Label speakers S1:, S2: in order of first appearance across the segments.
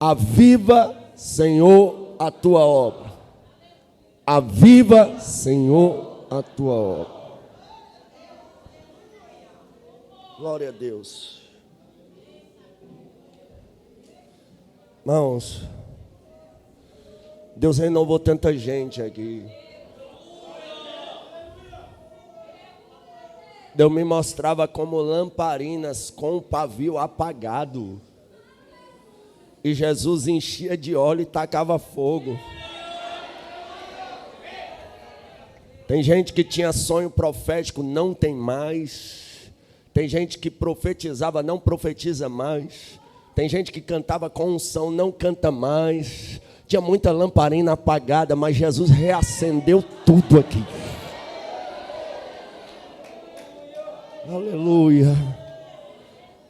S1: Aviva, Senhor, a tua obra. Aviva, Senhor, a tua obra. Glória a Deus. Irmãos, Deus renovou tanta gente aqui. Deus me mostrava como lamparinas com o pavio apagado. E Jesus enchia de óleo e tacava fogo. Tem gente que tinha sonho profético, não tem mais. Tem gente que profetizava, não profetiza mais. Tem gente que cantava com unção, não canta mais. Tinha muita lamparina apagada, mas Jesus reacendeu tudo aqui. Aleluia.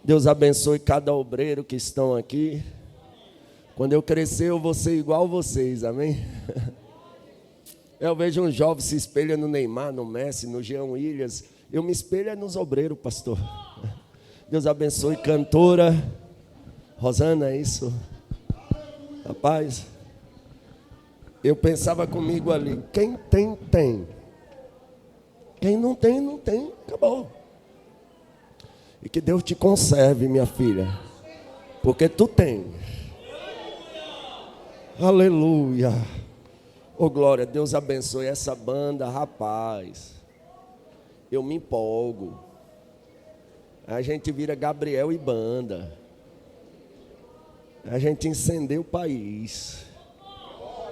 S1: Deus abençoe cada obreiro que estão aqui. Quando eu crescer, eu vou ser igual a vocês, amém? Eu vejo um jovem se espelha no Neymar, no Messi, no Jean Williams. Eu me espelho nos obreiros, pastor. Deus abençoe, cantora. Rosana, é isso? Rapaz, eu pensava comigo ali, quem tem, tem. Quem não tem, não tem. Acabou. E que Deus te conserve, minha filha. Porque tu tem. Aleluia. Oh, glória, Deus abençoe essa banda, rapaz. Eu me empolgo. A gente vira Gabriel e banda. A gente incendeu o país.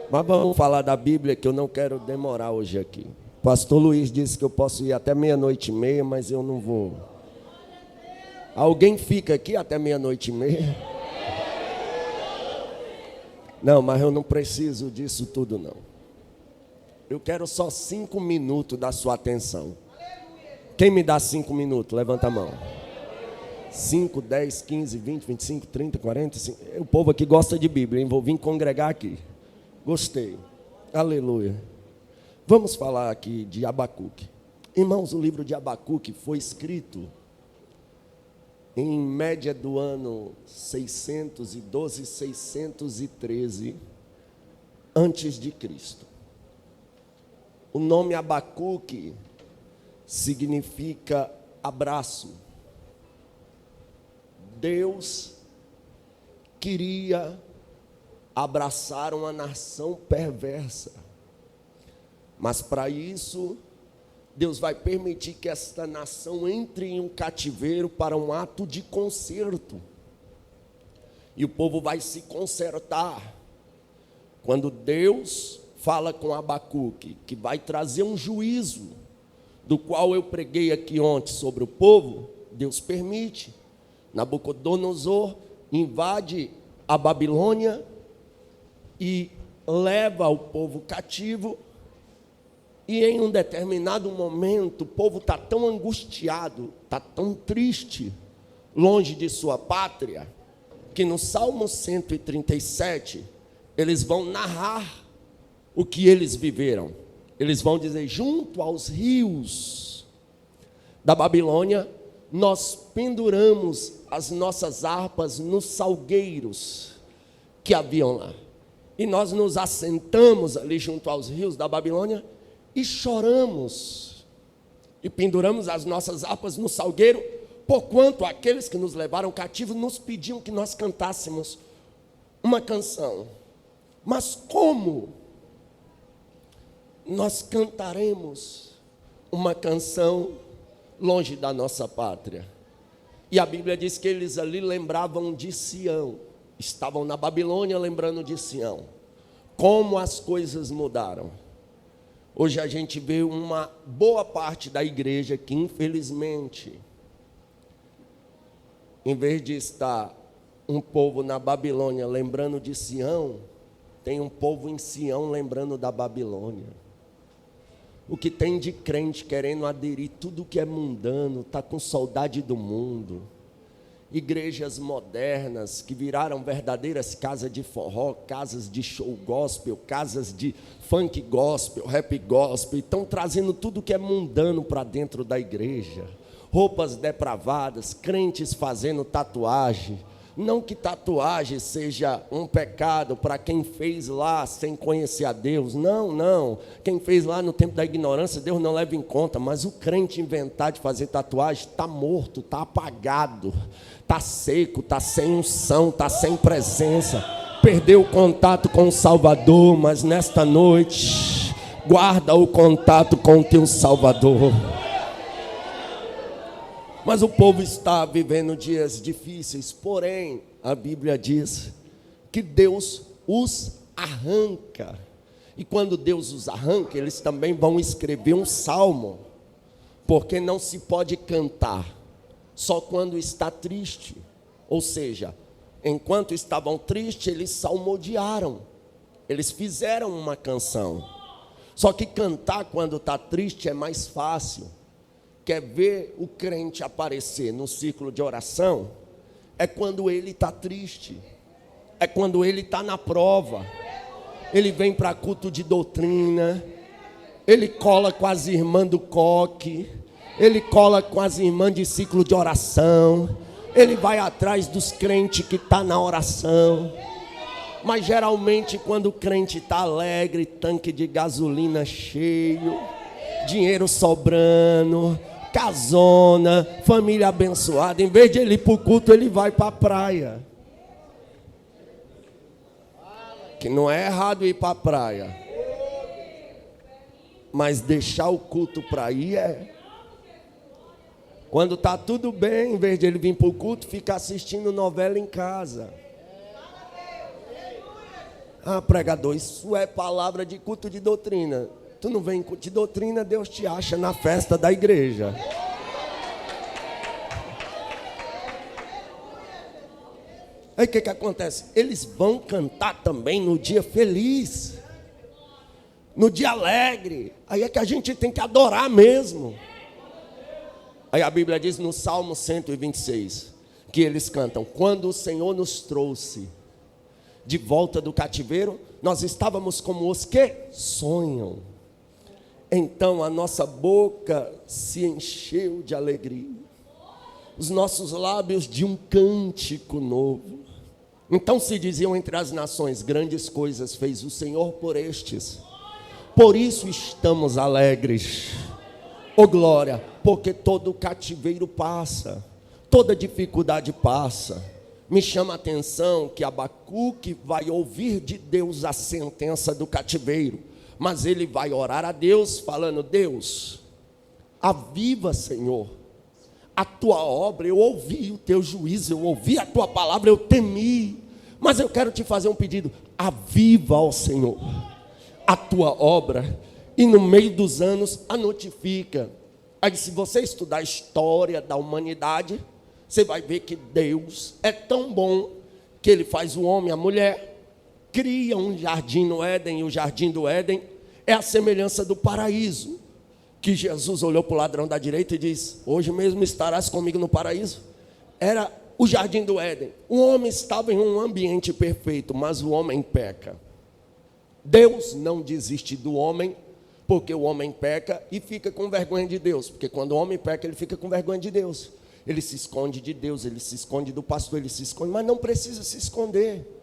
S1: Mas vamos falar da Bíblia, que eu não quero demorar hoje aqui. Pastor Luiz disse que eu posso ir até 00:30, mas eu não vou. Alguém fica aqui até 00:30? Não, mas eu não preciso disso tudo, não. Eu quero só 5 minutos da sua atenção. Quem me dá 5 minutos? Levanta a mão. 5, 10, 15, 20, 25, 30, 40, 50. O povo aqui gosta de Bíblia, hein? Vou vir congregar aqui. Gostei. Aleluia. Vamos falar aqui de Abacuque. Irmãos, o livro de Abacuque foi escrito em média do ano 612, 613 antes de Cristo. O nome Abacuque significa abraço. Deus queria abraçar uma nação perversa. Mas para isso, Deus vai permitir que esta nação entre em um cativeiro para um ato de conserto. E o povo vai se consertar. Quando Deus fala com Abacuque, que vai trazer um juízo, do qual eu preguei aqui ontem sobre o povo, Deus permite. Nabucodonosor invade a Babilônia e leva o povo cativo. E em um determinado momento, o povo está tão angustiado, está tão triste, longe de sua pátria, que no Salmo 137, eles vão narrar o que eles viveram. Eles vão dizer, junto aos rios da Babilônia, nós penduramos as nossas harpas nos salgueiros que haviam lá. E nós nos assentamos ali junto aos rios da Babilônia e choramos. E penduramos as nossas harpas no salgueiro, porquanto aqueles que nos levaram cativos nos pediam que nós cantássemos uma canção. Mas como nós cantaremos uma canção longe da nossa pátria? E a Bíblia diz que eles ali lembravam de Sião. Estavam na Babilônia lembrando de Sião. Como as coisas mudaram. Hoje a gente vê uma boa parte da igreja que, infelizmente, em vez de estar um povo na Babilônia lembrando de Sião, tem um povo em Sião lembrando da Babilônia. O que tem de crente querendo aderir tudo que é mundano, está com saudade do mundo. Igrejas modernas que viraram verdadeiras casas de forró, casas de show gospel, casas de funk gospel, rap gospel, estão trazendo tudo que é mundano para dentro da igreja. Roupas depravadas, crentes fazendo tatuagem, Não que tatuagem seja um pecado para quem fez lá sem conhecer a Deus. Não, não. Quem fez lá no tempo da ignorância, Deus não leva em conta. Mas o crente inventar de fazer tatuagem está morto, está apagado, está seco, está sem unção, está sem presença. Perdeu o contato com o Salvador, mas nesta noite, guarda o contato com o teu Salvador. Mas o povo está vivendo dias difíceis, porém, a Bíblia diz que Deus os arranca. E quando Deus os arranca, eles também vão escrever um salmo, porque não se pode cantar só quando está triste. Ou seja, enquanto estavam tristes, eles salmodiaram, eles fizeram uma canção. Só que cantar quando está triste é mais fácil. Quer ver o crente aparecer no ciclo de oração? É quando ele está triste, é quando ele está na prova. Ele vem para culto de doutrina, ele cola com as irmãs do coque, ele cola com as irmãs de ciclo de oração, ele vai atrás dos crentes que estão na oração. Mas geralmente quando o crente está alegre, tanque de gasolina cheio, dinheiro sobrando, casona, família abençoada, em vez de ele ir para o culto, ele vai para a praia. Que não é errado ir para a praia, mas deixar o culto para ir é. Quando está tudo bem, em vez de ele vir para o culto, fica assistindo novela em casa. Ah, pregador, isso é palavra de culto de doutrina. Tu não vem de doutrina, Deus te acha na festa da igreja. Aí o que acontece? Eles vão cantar também no dia feliz, no dia alegre. Aí é que a gente tem que adorar mesmo. Aí a Bíblia diz no Salmo 126, que eles cantam: quando o Senhor nos trouxe de volta do cativeiro, nós estávamos como os que sonham. Então a nossa boca se encheu de alegria, os nossos lábios de um cântico novo. Então se diziam entre as nações: grandes coisas fez o Senhor por estes, por isso estamos alegres. Oh glória, porque todo cativeiro passa, toda dificuldade passa. Me chama a atenção que Abacuque vai ouvir de Deus a sentença do cativeiro, mas ele vai orar a Deus falando: Deus, aviva, Senhor, a tua obra. Eu ouvi o teu juízo, eu ouvi a tua palavra, eu temi, mas eu quero te fazer um pedido: aviva, ó Senhor, a tua obra, e no meio dos anos a notifica. Aí se você estudar a história da humanidade, você vai ver que Deus é tão bom que Ele faz o homem e a mulher, cria um jardim no Éden, e o jardim do Éden é a semelhança do paraíso, que Jesus olhou para o ladrão da direita e disse: hoje mesmo estarás comigo no paraíso. Era o jardim do Éden. O homem estava em um ambiente perfeito, mas o homem peca. Deus não desiste do homem, porque o homem peca e fica com vergonha de Deus. Porque quando o homem peca, ele fica com vergonha de Deus. Ele se esconde de Deus, ele se esconde do pastor, ele se esconde, mas não precisa se esconder.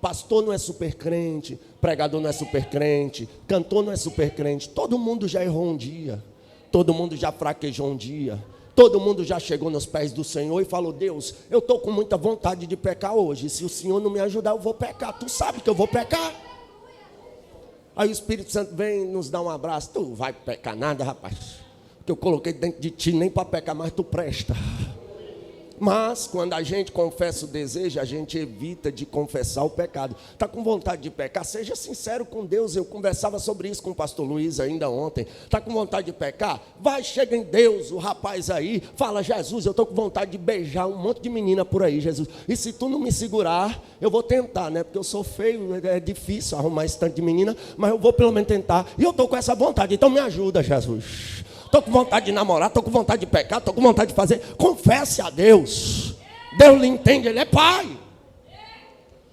S1: Pastor não é super crente, pregador não é super crente, cantor não é super crente. Todo mundo já errou um dia, todo mundo já fraquejou um dia, todo mundo já chegou nos pés do Senhor e falou: Deus, eu estou com muita vontade de pecar hoje, se o Senhor não me ajudar eu vou pecar. Tu sabe que eu vou pecar. Aí o Espírito Santo vem nos dar um abraço: tu vai pecar nada, rapaz, que eu coloquei dentro de ti nem para pecar, mas tu presta. Mas quando a gente confessa o desejo, a gente evita de confessar o pecado. Está com vontade de pecar? Seja sincero com Deus. Eu conversava sobre isso com o pastor Luiz ainda ontem. Está com vontade de pecar? Vai, chega em Deus. O rapaz aí fala: Jesus, eu estou com vontade de beijar um monte de menina por aí, Jesus. E se tu não me segurar, eu vou tentar, né? Porque eu sou feio, é difícil arrumar esse tanto de menina, mas eu vou pelo menos tentar. E eu estou com essa vontade, então me ajuda, Jesus. Estou com vontade de namorar, estou com vontade de pecar, estou com vontade de fazer. Confesse a Deus. Deus lhe entende, Ele é Pai.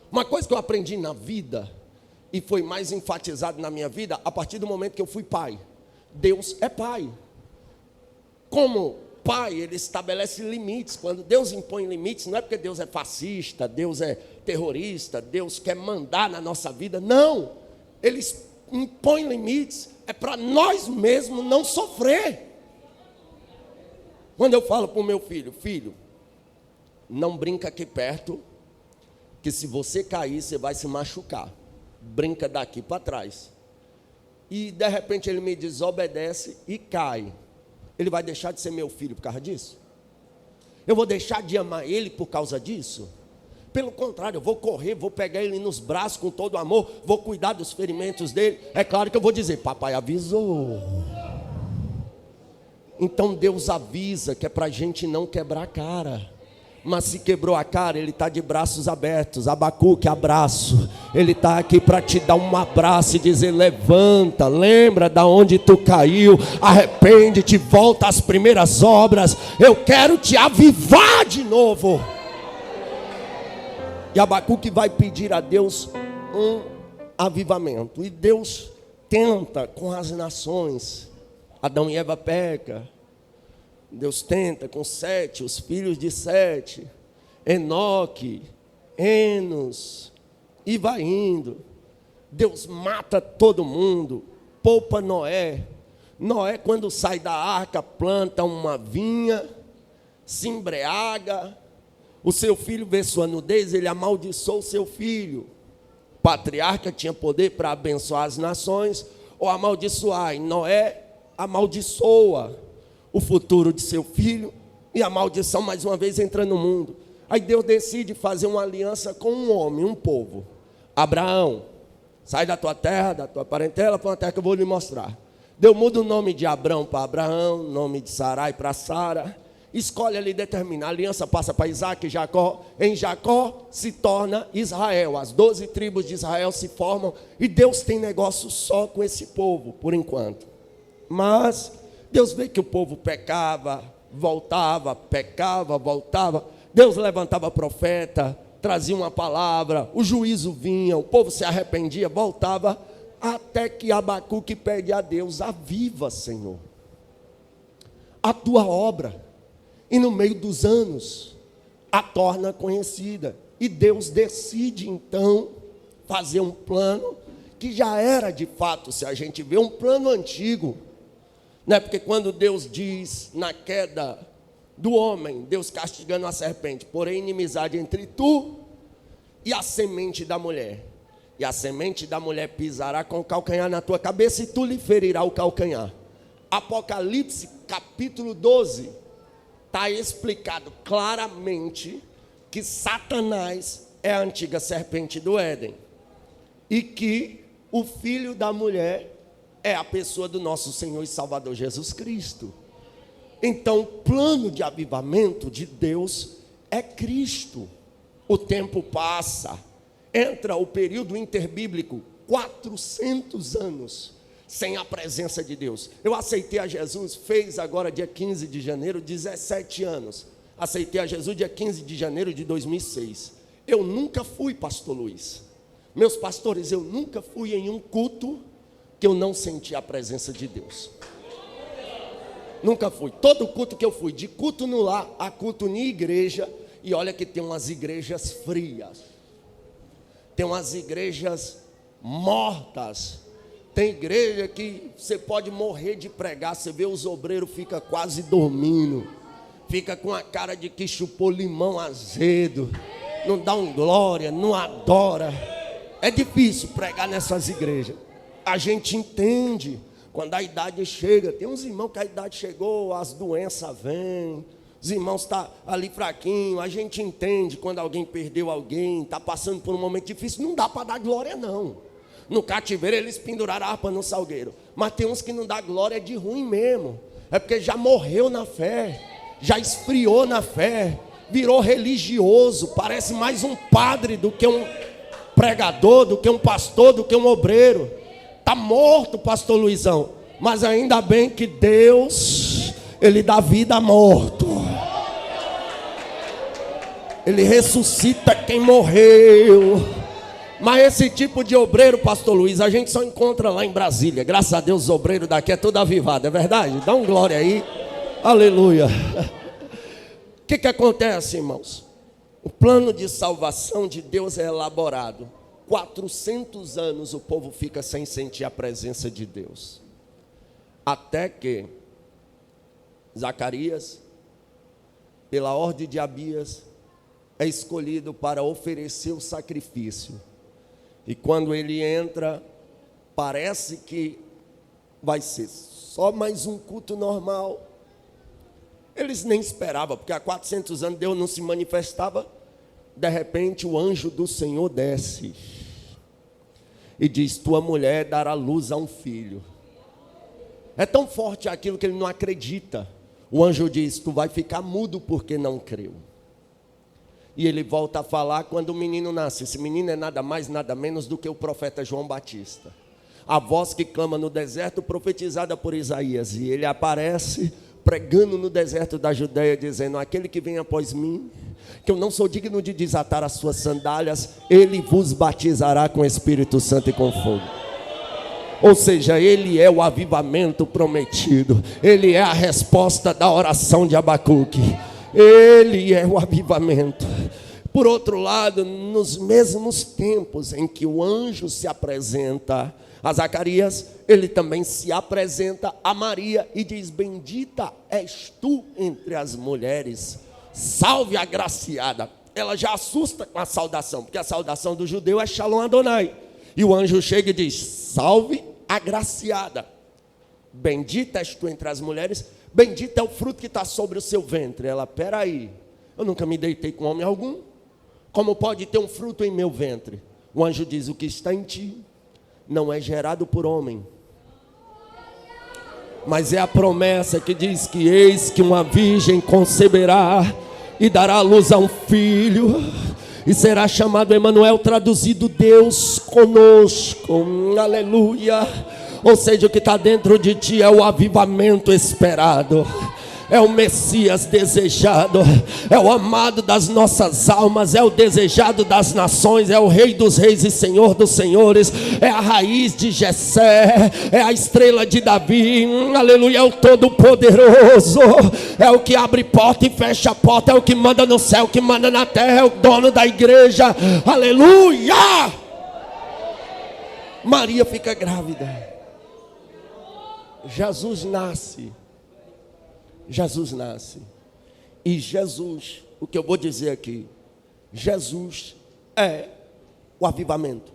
S1: Uma coisa que eu aprendi na vida, e foi mais enfatizado na minha vida, a partir do momento que eu fui pai: Deus é Pai. Como pai, ele estabelece limites. Quando Deus impõe limites, não é porque Deus é fascista, Deus é terrorista, Deus quer mandar na nossa vida. Não, ele impõe limites, é para nós mesmos não sofrer. Quando eu falo para o meu filho, filho, não brinca aqui perto, que se você cair, você vai se machucar. Brinca daqui para trás. E de repente ele me desobedece e cai. Ele vai deixar de ser meu filho por causa disso? Eu vou deixar de amar ele por causa disso? Pelo contrário, eu vou correr, vou pegar ele nos braços com todo amor, vou cuidar dos ferimentos dele. É claro que eu vou dizer, papai avisou. Então Deus avisa que é para a gente não quebrar a cara. Mas se quebrou a cara, Ele está de braços abertos. Abacuque, abraço. Ele está aqui para te dar um abraço e dizer, levanta, lembra da onde tu caiu, arrepende-te, volta às primeiras obras. Eu quero te avivar de novo. E Abacuque vai pedir a Deus um avivamento. E Deus tenta com as nações. Adão e Eva pecam. Deus tenta com Sete, os filhos de Sete, Enoque, Enos, e vai indo. Deus mata todo mundo, poupa Noé. Noé, quando sai da arca, planta uma vinha, se embriaga. O seu filho vê sua nudez, ele amaldiçoou o seu filho. O patriarca tinha poder para abençoar as nações ou amaldiçoar. E Noé amaldiçoa o futuro de seu filho, e a maldição mais uma vez entra no mundo. Aí Deus decide fazer uma aliança com um homem, um povo. Abraão, sai da tua terra, da tua parentela, para uma terra que eu vou lhe mostrar. Deus muda o nome de Abrão para Abraão, o nome de Sarai para Sara, escolhe ali, determina, a aliança passa para Isaac e Jacó. Em Jacó se torna Israel, as 12 tribos de Israel se formam, e Deus tem negócio só com esse povo, por enquanto. Mas Deus vê que o povo pecava, voltava, pecava, voltava. Deus levantava profeta, trazia uma palavra, o juízo vinha, o povo se arrependia, voltava, até que Abacuque pede a Deus, aviva, Senhor, a tua obra, e no meio dos anos, a torna conhecida. E Deus decide então fazer um plano, que já era de fato, se a gente vê, um plano antigo. Não é porque quando Deus diz na queda do homem, Deus castigando a serpente, porém inimizade entre tu e a semente da mulher. E a semente da mulher pisará com o calcanhar na tua cabeça e tu lhe ferirá o calcanhar. Apocalipse capítulo 12, está explicado claramente que Satanás é a antiga serpente do Éden. E que o filho da mulher é a pessoa do nosso Senhor e Salvador Jesus Cristo. Então, o plano de avivamento de Deus é Cristo. O tempo passa, entra o período interbíblico, 400 anos sem a presença de Deus. Eu aceitei a Jesus, fez agora dia 15 de janeiro, 17 anos. Aceitei a Jesus dia 15 de janeiro de 2006. Eu nunca fui, pastor Luiz. Meus pastores, eu nunca fui em um culto que eu não senti a presença de Deus. Nunca fui. Todo culto que eu fui, de culto no lar a culto na igreja, e olha que tem umas igrejas frias, tem umas igrejas mortas, tem igreja que você pode morrer de pregar, você vê os obreiros fica quase dormindo, fica com a cara de que chupou limão azedo, não dá um glória, não adora. É difícil pregar nessas igrejas. A gente entende quando a idade chega. Tem uns irmãos que a idade chegou, as doenças vêm, os irmãos estão ali fraquinhos. A gente entende quando alguém perdeu alguém, está passando por um momento difícil. Não dá para dar glória, não. No cativeiro eles penduraram a harpa no salgueiro. Mas tem uns que não dá glória de ruim mesmo. É porque já morreu na fé, já esfriou na fé, virou religioso. Parece mais um padre do que um pregador, do que um pastor, do que um obreiro. Está morto, pastor Luizão. Mas ainda bem que Deus, Ele dá vida a morto. Ele ressuscita quem morreu. Mas esse tipo de obreiro, pastor Luiz, a gente só encontra lá em Brasília. Graças a Deus, os obreiros daqui é tudo avivado, é verdade? Dá um glória aí. Aleluia. O que acontece, irmãos? O plano de salvação de Deus é elaborado. 400 anos o povo fica sem sentir a presença de Deus. Até que Zacarias, pela ordem de Abias, é escolhido para oferecer o sacrifício. E quando ele entra, parece que vai ser só mais um culto normal. Eles nem esperavam, porque há 400 anos Deus não se manifestava. De repente o anjo do Senhor desce e diz: tua mulher dará luz a um filho. É tão forte aquilo que ele não acredita. O anjo diz: tu vai ficar mudo porque não creu. E ele volta a falar quando o menino nasce. Esse menino é nada mais, nada menos do que o profeta João Batista. A voz que clama no deserto, profetizada por Isaías. E ele aparece pregando no deserto da Judeia, dizendo: aquele que vem após mim, que eu não sou digno de desatar as suas sandálias, ele vos batizará com Espírito Santo e com fogo. Ou seja, ele é o avivamento prometido. Ele é a resposta da oração de Abacuque. Ele é o avivamento. Por outro lado, nos mesmos tempos em que o anjo se apresenta a Zacarias, ele também se apresenta a Maria e diz: bendita és tu entre as mulheres, salve a agraciada. Ela já assusta com a saudação, porque a saudação do judeu é Shalom Adonai. E o anjo chega e diz: salve agraciada, bendita és tu entre as mulheres, bendito é o fruto que está sobre o seu ventre. Ela: peraí, eu nunca me deitei com homem algum, como pode ter um fruto em meu ventre? O anjo diz: o que está em ti não é gerado por homem, mas é a promessa que diz que eis que uma virgem conceberá e dará à luz a um filho, e será chamado Emanuel, traduzido Deus conosco. Aleluia. Ou seja, o que está dentro de ti é o avivamento esperado, é o Messias desejado, é o amado das nossas almas, é o desejado das nações, é o Rei dos reis e Senhor dos senhores, é a raiz de Jessé, é a estrela de Davi, aleluia, é o Todo-Poderoso, é o que abre porta e fecha a porta, é o que manda no céu, que manda na terra, é o dono da igreja, aleluia. Maria fica grávida, Jesus nasce. E Jesus, o que eu vou dizer aqui, Jesus é o avivamento.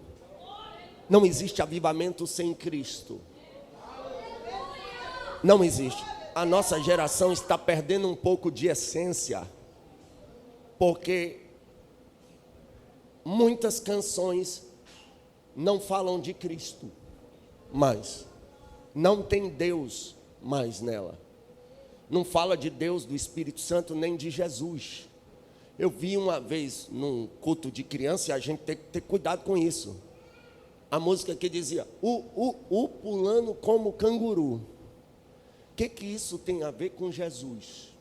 S1: Não existe avivamento sem Cristo. Não existe. A nossa geração está perdendo um pouco de essência, porque muitas canções não falam de Cristo mais, não tem Deus mais nela. Não fala de Deus, do Espírito Santo, nem de Jesus. Eu vi uma vez num culto de criança, e a gente tem que ter cuidado com isso. A música que dizia: pulando como canguru. O que isso tem a ver com Jesus?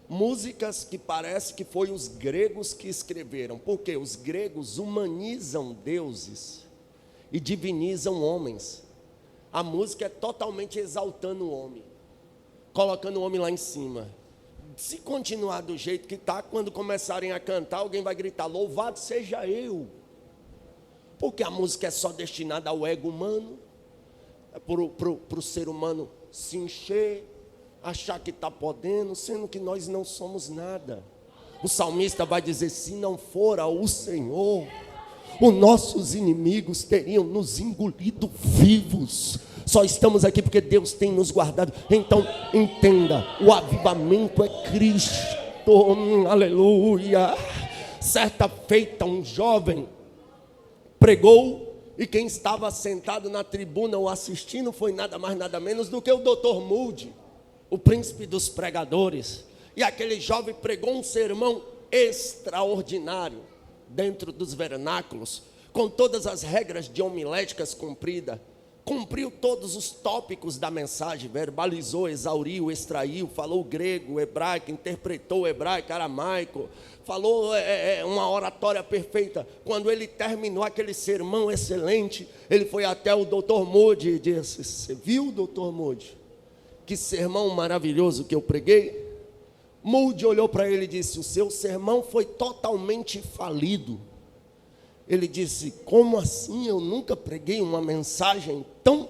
S1: Músicas que parece que foi os gregos que escreveram. Porque os gregos humanizam deuses e divinizam homens. A música é totalmente exaltando o homem, colocando o homem lá em cima. Se continuar do jeito que está, quando começarem a cantar, alguém vai gritar: louvado seja eu. Porque a música é só destinada ao ego humano, é para o ser humano se encher, achar que está podendo, sendo que nós não somos nada. O salmista vai dizer: se não fora o Senhor, os nossos inimigos teriam nos engolido vivos. Só estamos aqui porque Deus tem nos guardado. Então entenda, o avivamento é Cristo. Aleluia. Certa feita um jovem pregou, e quem estava sentado na tribuna ou assistindo foi nada mais nada menos do que o Dr. Moody, o príncipe dos pregadores. E aquele jovem pregou um sermão extraordinário dentro dos vernáculos, com todas as regras de homiléticas cumpridas. Cumpriu todos os tópicos da mensagem, verbalizou, exauriu, extraiu, falou grego, hebraico, interpretou hebraico, aramaico, falou uma oratória perfeita. Quando ele terminou aquele sermão excelente, ele foi até o Dr. Moody e disse: você viu, Dr. Moody? que sermão maravilhoso que eu preguei. Moody olhou para ele e disse: o seu sermão foi totalmente falido. Ele disse: como assim? Eu nunca preguei uma mensagem tão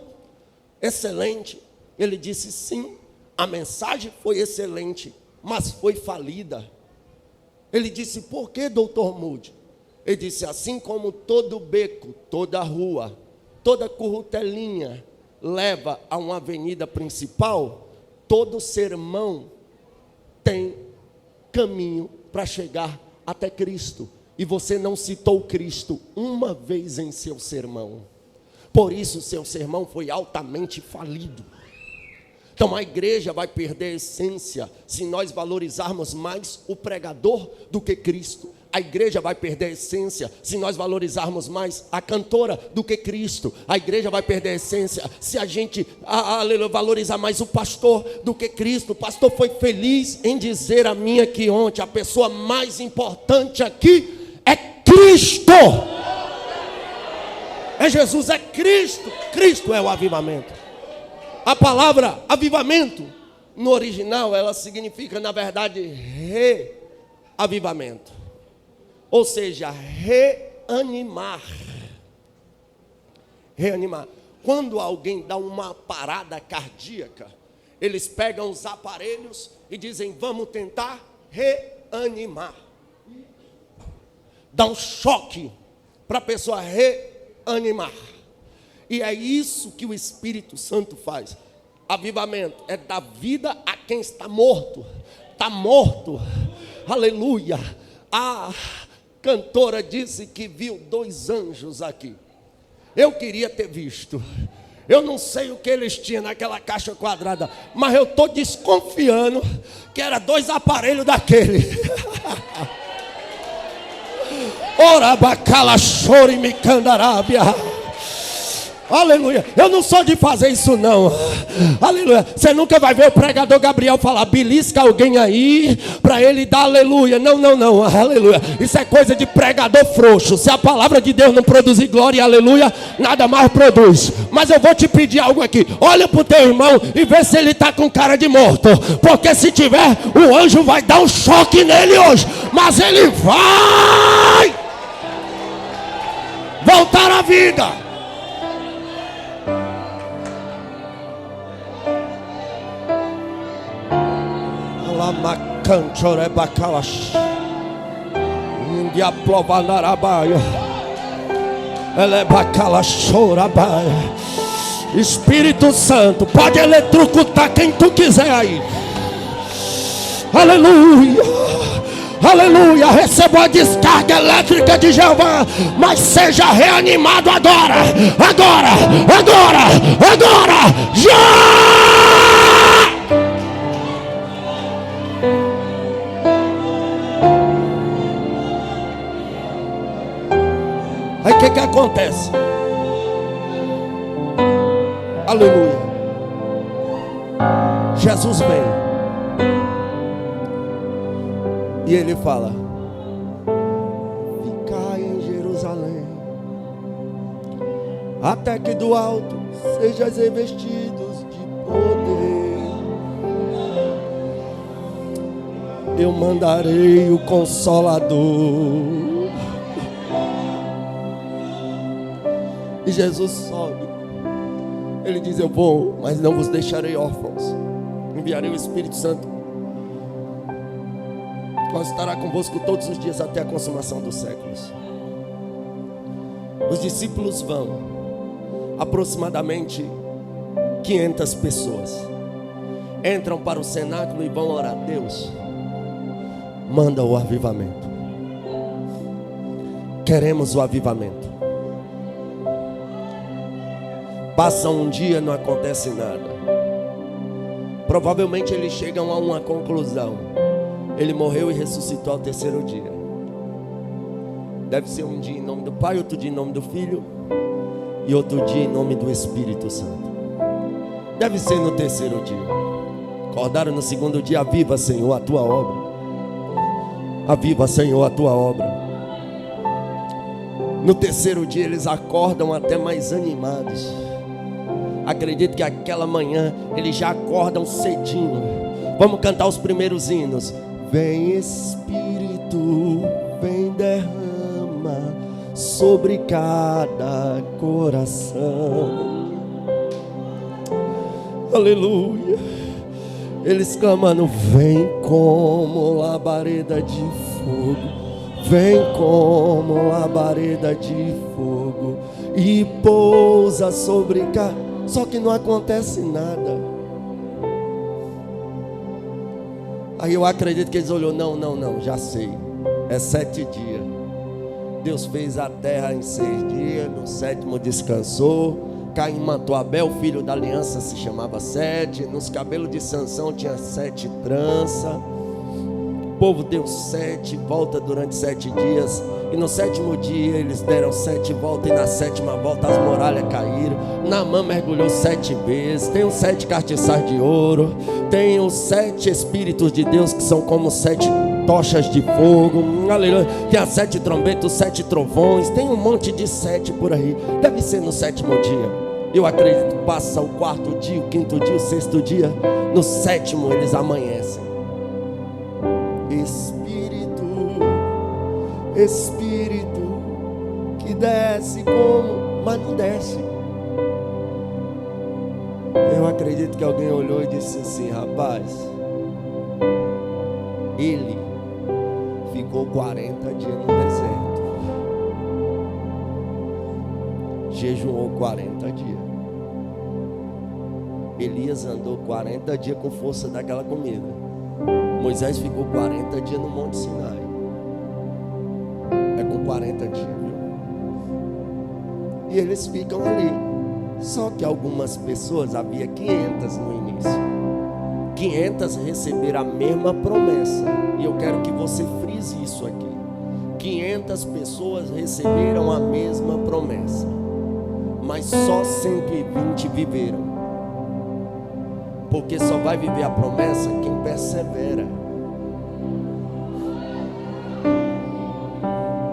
S1: excelente. Ele disse: sim, a mensagem foi excelente, mas foi falida. Ele disse: por que, doutor Moody? Ele disse: assim como todo beco, toda rua, toda currutelinha leva a uma avenida principal, todo sermão tem caminho para chegar até Cristo. E você não citou Cristo uma vez em seu sermão. Por isso seu sermão foi altamente falido. Então a igreja vai perder a essência se nós valorizarmos mais o pregador do que Cristo. A igreja vai perder a essência se nós valorizarmos mais a cantora do que Cristo. A igreja vai perder a essência se a gente valorizar mais o pastor do que Cristo. O pastor foi feliz em dizer a mim aqui ontem: a pessoa mais importante aqui é Cristo. É Jesus, é Cristo. Cristo é o avivamento. A palavra avivamento, no original, ela significa, na verdade, reavivamento. Ou seja, reanimar. Reanimar. Quando alguém dá uma parada cardíaca, eles pegam os aparelhos e dizem: vamos tentar reanimar. Dá um choque para a pessoa reanimar. E é isso que o Espírito Santo faz. Avivamento é dar vida a quem está morto. Está morto. Aleluia. A cantora disse que viu 2 anjos aqui. Eu queria ter visto. Eu não sei o que eles tinham naquela caixa quadrada, mas eu estou desconfiando que era 2 aparelhos daquele. Ora bacala chore me candarábia. Aleluia. Eu não sou de fazer isso não. Aleluia. Você nunca vai ver o pregador Gabriel falar: belisca alguém aí para ele dar aleluia. Não, não, não. Aleluia. Isso é coisa de pregador frouxo. Se a palavra de Deus não produzir glória e aleluia, nada mais produz. Mas eu vou te pedir algo aqui. Olha para o teu irmão e vê se ele está com cara de morto. Porque se tiver, o anjo vai dar um choque nele hoje. Mas ele vai voltar à vida. Macanchore bacalash, India plovanarabaia, ela é bacalachorabaia. Espírito Santo, pode eletrocutar quem tu quiser aí. Aleluia, aleluia. Receba a descarga elétrica de Jeová, mas seja reanimado agora, agora, agora, agora, já. Aí o que acontece? Aleluia. Jesus vem e ele fala: ficai em Jerusalém, até que do alto sejais revestidos de poder. Eu mandarei o Consolador. E Jesus sobe. Ele diz: eu vou, mas não vos deixarei órfãos. Enviarei o Espírito Santo, qual estará convosco todos os dias até a consumação dos séculos. Os discípulos vão, aproximadamente 500 pessoas, entram para o cenáculo e vão orar: Deus, manda o avivamento. Queremos o avivamento. Passa um dia, não acontece nada. Provavelmente eles chegam a uma conclusão: ele morreu e ressuscitou ao 3º dia. Deve ser um dia em nome do Pai, outro dia em nome do Filho e outro dia em nome do Espírito Santo. Deve ser no 3º dia. Acordaram no 2º dia: aviva, Senhor, a tua obra. Aviva, Senhor, a tua obra. No 3º dia eles acordam até mais animados. Acredito que aquela manhã eles já acordam cedinho. Vamos cantar os primeiros hinos. Vem Espírito, vem derrama sobre cada coração. Aleluia. Eles clamando, vem como labareda de fogo, vem como labareda de fogo e pousa sobre cada. Só que não acontece nada. Aí eu acredito que eles olhou, não, já sei. É 7 dias. Deus fez a terra em 6 dias, no 7º descansou. Caim matou Abel, filho da aliança, se chamava 7. Nos cabelos de Sansão tinha 7 tranças. O povo deu 7 voltas durante 7 dias. E no 7º dia eles deram 7 voltas. E na 7ª volta as muralhas caíram. Naamã mergulhou 7 vezes. Tem os 7 castiçais de ouro. Tem os 7 Espíritos de Deus, que são como 7 tochas de fogo. Aleluia. Tem as 7 trombetas, os 7 trovões. Tem um monte de 7 por aí. Deve ser no 7º dia. Eu acredito que passa o 4º dia, o 5º dia, o 6º dia. No 7º eles amanhecem. Espírito que desce como, mas não desce. Eu acredito que alguém olhou e disse assim, rapaz, ele ficou 40 dias no deserto, jejuou 40 dias. Elias andou 40 dias com força daquela comida. Moisés ficou 40 dias no Monte Sinai. É com 40 dias, viu? E eles ficam ali. Só que algumas pessoas, havia 500 no início, 500 receberam a mesma promessa. E eu quero que você frise isso aqui. 500 pessoas receberam a mesma promessa, mas só 120 viveram. Porque só vai viver a promessa quem persevera.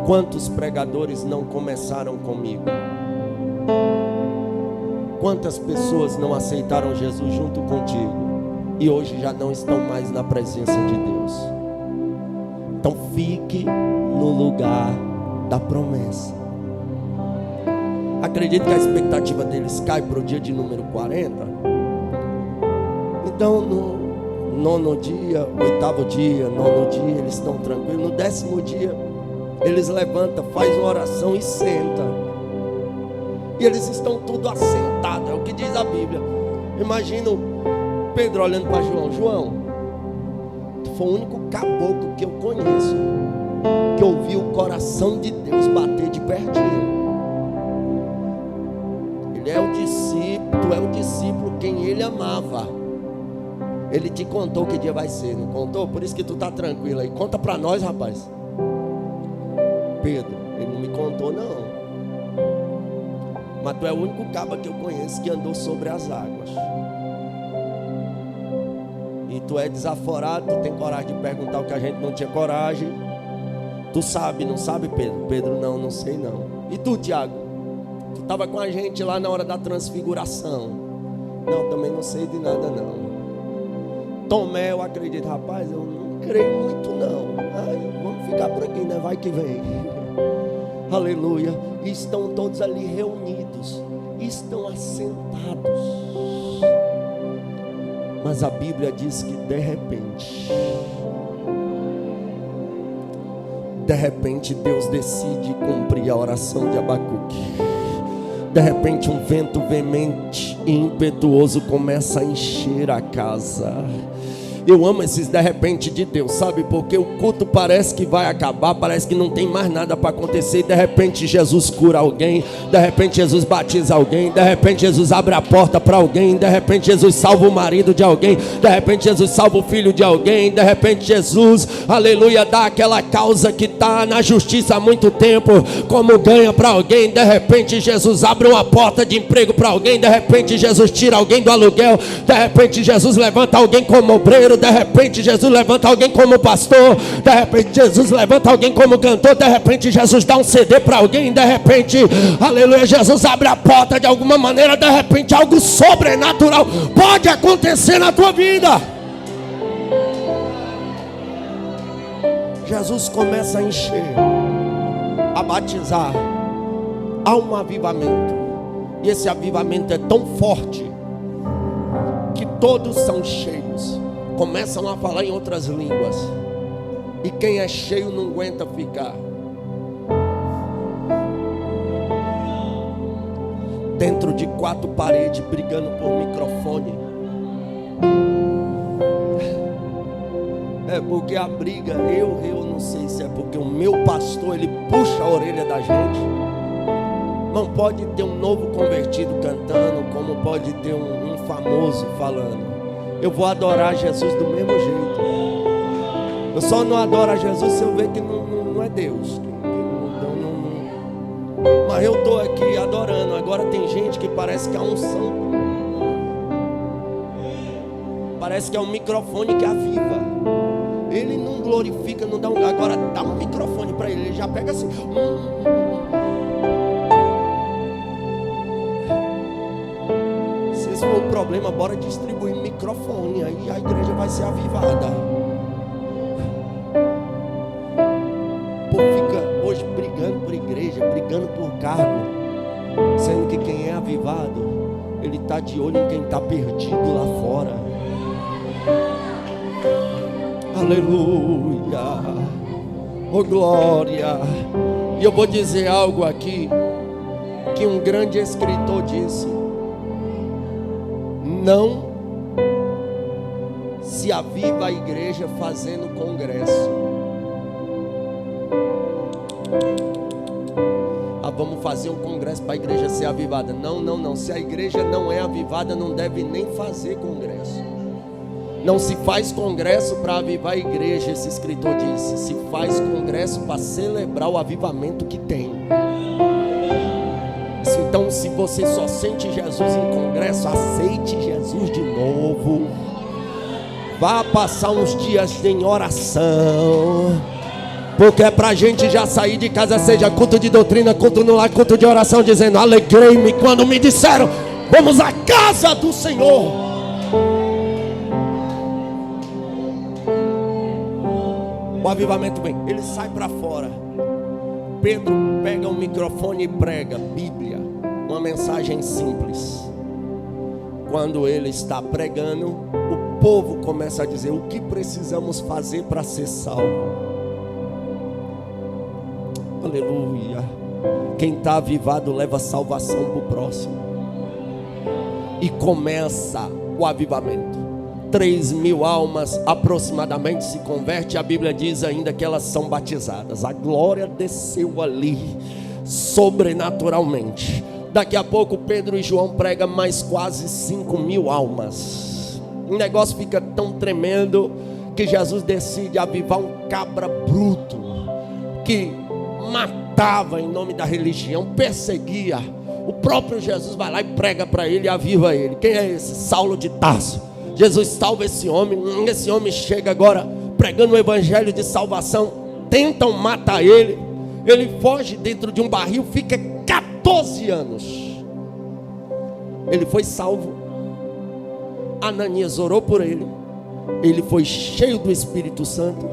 S1: Quantos pregadores não começaram comigo? Quantas pessoas não aceitaram Jesus junto contigo e hoje já não estão mais na presença de Deus? Então fique no lugar da promessa. Acredito que a expectativa deles cai para o dia de número 40. Então no 9º dia, 8º dia, 9º dia, eles estão tranquilos. No 10º dia, eles levantam, fazem uma oração e sentam. E eles estão tudo assentados, é o que diz a Bíblia. Imagino Pedro olhando para João. João, tu foi o único caboclo que eu conheço que ouviu o coração de Deus bater de pertinho. Ele é o discípulo, tu é o discípulo quem ele amava. Ele te contou que dia vai ser, não contou? Por isso que tu tá tranquilo aí. Conta para nós, rapaz. Pedro, ele não me contou não. Mas tu é o único caba que eu conheço que andou sobre as águas. E tu é desaforado, tu tem coragem de perguntar o que a gente não tinha coragem. Tu sabe, não sabe, Pedro? Pedro, não sei não. E tu, Tiago? Tu estava com a gente lá na hora da transfiguração. Não, também não sei de nada não. Tomé, eu acredito, rapaz, eu não creio muito não. Ai, vamos ficar por aqui, né? Vai que vem. Aleluia. E estão todos ali reunidos, estão assentados. Mas a Bíblia diz que de repente Deus decide cumprir a oração de Abacuque. De repente um vento veemente e impetuoso começa a encher a casa. Eu amo esses de repente de Deus, sabe? Porque o culto parece que vai acabar, parece que não tem mais nada para acontecer. E de repente Jesus cura alguém, de repente Jesus batiza alguém, de repente Jesus abre a porta para alguém, de repente Jesus salva o marido de alguém, de repente Jesus salva o filho de alguém, de repente Jesus, aleluia, dá aquela causa que está na justiça há muito tempo, como ganha para alguém. De repente Jesus abre uma porta de emprego para alguém, de repente Jesus tira alguém do aluguel, de repente Jesus levanta alguém como obreiro. obreiro, de repente Jesus levanta alguém como pastor, de repente Jesus levanta alguém como cantor, de repente Jesus dá um CD para alguém, de repente, aleluia, Jesus abre a porta de alguma maneira, de repente algo sobrenatural pode acontecer na tua vida. Jesus começa a encher, a batizar, há um avivamento, e esse avivamento é tão forte que todos são cheios, começam a falar em outras línguas, e quem é cheio não aguenta ficar dentro de 4 paredes brigando por microfone. É porque a briga, eu não sei se é porque o meu pastor, ele puxa a orelha da gente. Não pode ter um novo convertido cantando, como pode ter um famoso falando. Eu vou adorar Jesus do mesmo jeito. Eu só não adoro a Jesus se eu ver que não é Deus. Mas eu estou aqui adorando. Agora tem gente que parece que é unção, parece que é um microfone que aviva. Ele não glorifica, não dá um... Agora dá um microfone para ele, ele já pega assim. Se esse for o problema, bora distribuir microfone, aí a igreja vai ser avivada. O povo fica hoje brigando por igreja, brigando por cargo, sendo que quem é avivado, ele está de olho em quem está perdido lá fora. Aleluia, oh glória. E eu vou dizer algo aqui que um grande escritor disse: não se aviva a igreja fazendo congresso. Vamos fazer um congresso para a igreja ser avivada. Não, se a igreja não é avivada, não deve nem fazer congresso. Não se faz congresso para avivar a igreja, esse escritor disse. Se faz congresso para celebrar o avivamento que tem. Então, se você só sente Jesus em congresso, aceite Jesus de novo. Vá passar uns dias em oração, porque é para a gente já sair de casa, seja culto de doutrina, culto no lar, culto de oração, dizendo: alegrei-me quando me disseram, vamos à casa do Senhor. O avivamento vem, ele sai para fora. Pedro pega um microfone e prega Bíblia, uma mensagem simples. Quando ele está pregando, o povo começa a dizer: o que precisamos fazer para ser salvo? Aleluia. Quem está avivado leva salvação para o próximo. E começa o avivamento. 3.000 almas aproximadamente se convertem. A Bíblia diz ainda que elas são batizadas. A glória desceu ali sobrenaturalmente. Daqui a pouco Pedro e João pregam mais quase 5.000 almas. O negócio fica tão tremendo que Jesus decide avivar um cabra bruto que matava em nome da religião, perseguia. O próprio Jesus vai lá e prega para ele e aviva ele. Quem é esse? Saulo de Tarso. Jesus salva esse homem chega agora pregando o evangelho de salvação. Tentam matar ele, ele foge dentro de um barril, fica 14 anos. Ele foi salvo. Ananias orou por ele, ele foi cheio do Espírito Santo,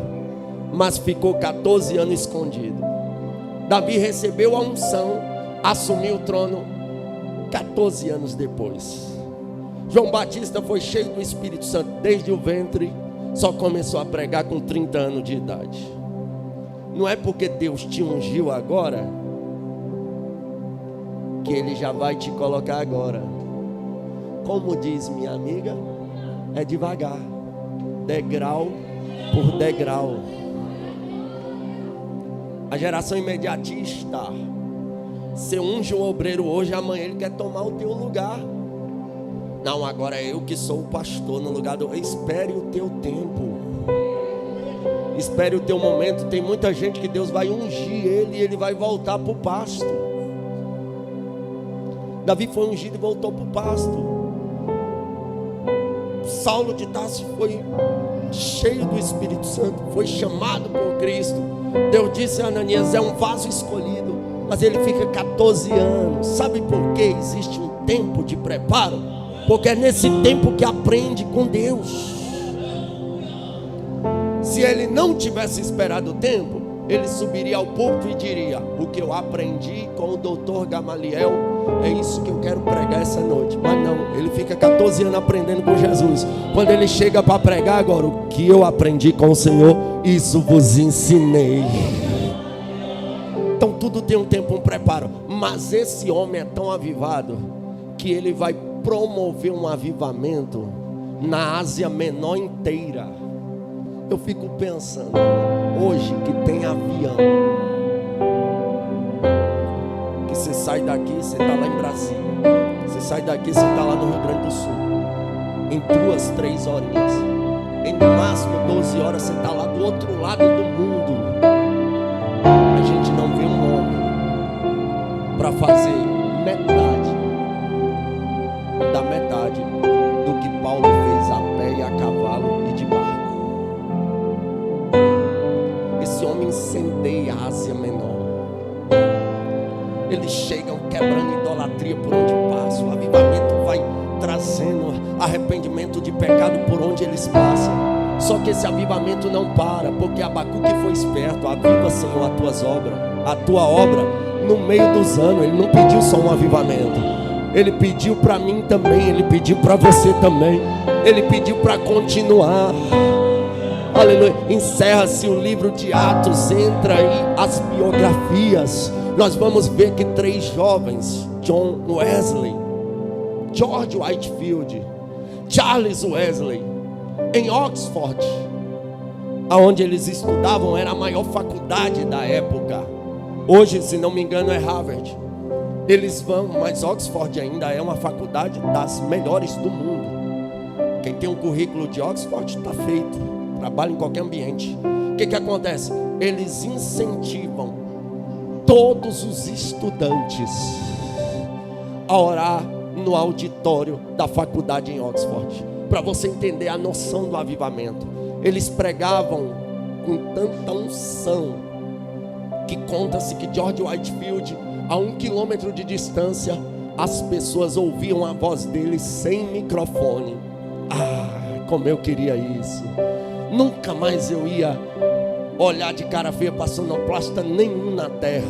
S1: mas ficou 14 anos escondido. Davi recebeu a unção, assumiu o trono 14 anos depois. João Batista foi cheio do Espírito Santo desde o ventre, só começou a pregar com 30 anos de idade. Não é porque Deus te ungiu agora que Ele já vai te colocar agora. Como diz minha amiga, é devagar, degrau por degrau. A geração imediatista, você unge um obreiro hoje, amanhã ele quer tomar o teu lugar. Não, agora é eu que sou o pastor no lugar do... Espere o teu tempo, espere o teu momento. Tem muita gente que Deus vai ungir ele e ele vai voltar para o pasto. Davi foi ungido e voltou para o pasto. Saulo de Tarso foi cheio do Espírito Santo, foi chamado por Cristo. Deus disse a Ananias: é um vaso escolhido, mas ele fica 14 anos. Sabe por que existe um tempo de preparo? Porque é nesse tempo que aprende com Deus. Se ele não tivesse esperado o tempo, ele subiria ao púlpito e diria: o que eu aprendi com o doutor Gamaliel, é isso que eu quero pregar essa noite. Mas não, ele fica 14 anos aprendendo com Jesus. Quando ele chega para pregar agora: o que eu aprendi com o Senhor, isso vos ensinei. Então tudo tem um tempo, um preparo. Mas esse homem é tão avivado que ele vai promover um avivamento na Ásia Menor inteira. Eu fico pensando, hoje que tem avião, que você sai daqui, você está lá em Brasília, você sai daqui, você está lá no Rio Grande do Sul, em 2, 3 horinhas, em no máximo 12 horas você está lá do outro lado do mundo. A gente não vê um homem para fazer metade da metade do que Paulo fez a pé e a cavalo e de barco. Esse homem incendeia a Ásia Menor. Eles chegam quebrando idolatria por onde passam. O avivamento vai trazendo arrependimento de pecado por onde eles passam. Só que esse avivamento não para, porque Abacuque foi esperto. Aviva, Senhor, as tuas obras, a tua obra no meio dos anos. Ele não pediu só um avivamento, ele pediu para mim também, ele pediu para você também, ele pediu para continuar. Aleluia. Encerra-se o livro de Atos, entra aí as biografias. Nós vamos ver que 3 jovens, John Wesley, George Whitefield, Charles Wesley, em Oxford, aonde eles estudavam, era a maior faculdade da época. Hoje, se não me engano, é Harvard. Eles vão, mas Oxford ainda é uma faculdade das melhores do mundo. Quem tem um currículo de Oxford está feito, trabalha em qualquer ambiente. O que acontece? Eles incentivam todos os estudantes a orar no auditório da faculdade em Oxford, para você entender a noção do avivamento. Eles pregavam com tanta unção que conta-se que George Whitefield, a 1 quilômetro de distância, as pessoas ouviam a voz dele sem microfone. Ah, como eu queria isso. Nunca mais eu ia olhar de cara feia para sonoplasta nenhum na terra.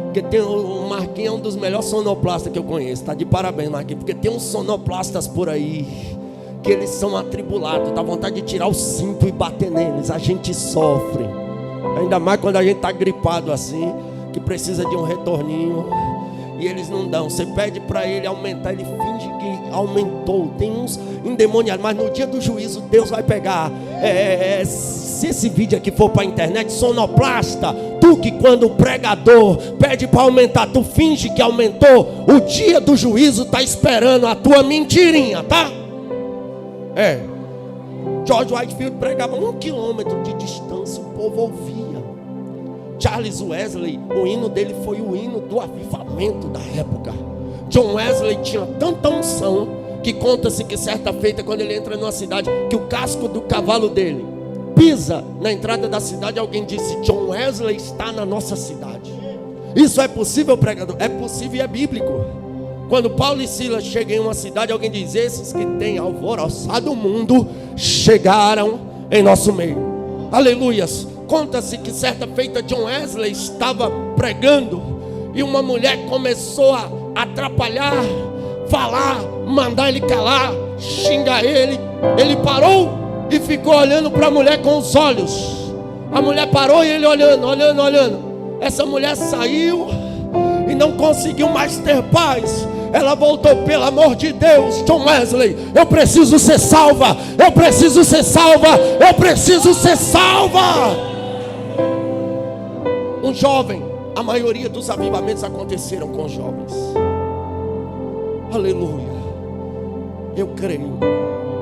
S1: Porque tem o Marquinhos, é um dos melhores sonoplastas que eu conheço. Está de parabéns, Marquinhos. Porque tem uns sonoplastas por aí que eles são atribulados, dá vontade de tirar o cinto e bater neles. A gente sofre, ainda mais quando a gente está gripado assim, que precisa de um retorninho, e eles não dão. Você pede para ele aumentar, ele finge que aumentou. Tem uns endemoniados, mas no dia do juízo Deus vai pegar. Se esse vídeo aqui for para a internet, sonoplasta, tu que quando o pregador pede para aumentar, tu finge que aumentou, o dia do juízo está esperando a tua mentirinha, tá? George Whitefield pregava 1 quilômetro de distância, o povo ouvia. Charles Wesley, o hino dele foi o hino do avivamento da época. John Wesley tinha tanta unção que conta-se que certa feita, quando ele entra numa cidade, que o casco do cavalo dele pisa na entrada da cidade, alguém disse: John Wesley está na nossa cidade. Isso é possível, pregador? É possível e é bíblico. Quando Paulo e Silas chegam em uma cidade, alguém diz: esses que têm alvoroçado o mundo chegaram em nosso meio. Aleluias. Conta-se que certa feita John Wesley estava pregando e uma mulher começou a atrapalhar, falar, mandar ele calar, xingar ele. Ele parou e ficou olhando para a mulher com os olhos. A mulher parou e ele olhando. Essa mulher saiu e não conseguiu mais ter paz. Ela voltou: pelo amor de Deus, John Wesley, eu preciso ser salva, eu preciso ser salva, eu preciso ser salva. Um jovem, a maioria dos avivamentos aconteceram com jovens. Aleluia. Eu creio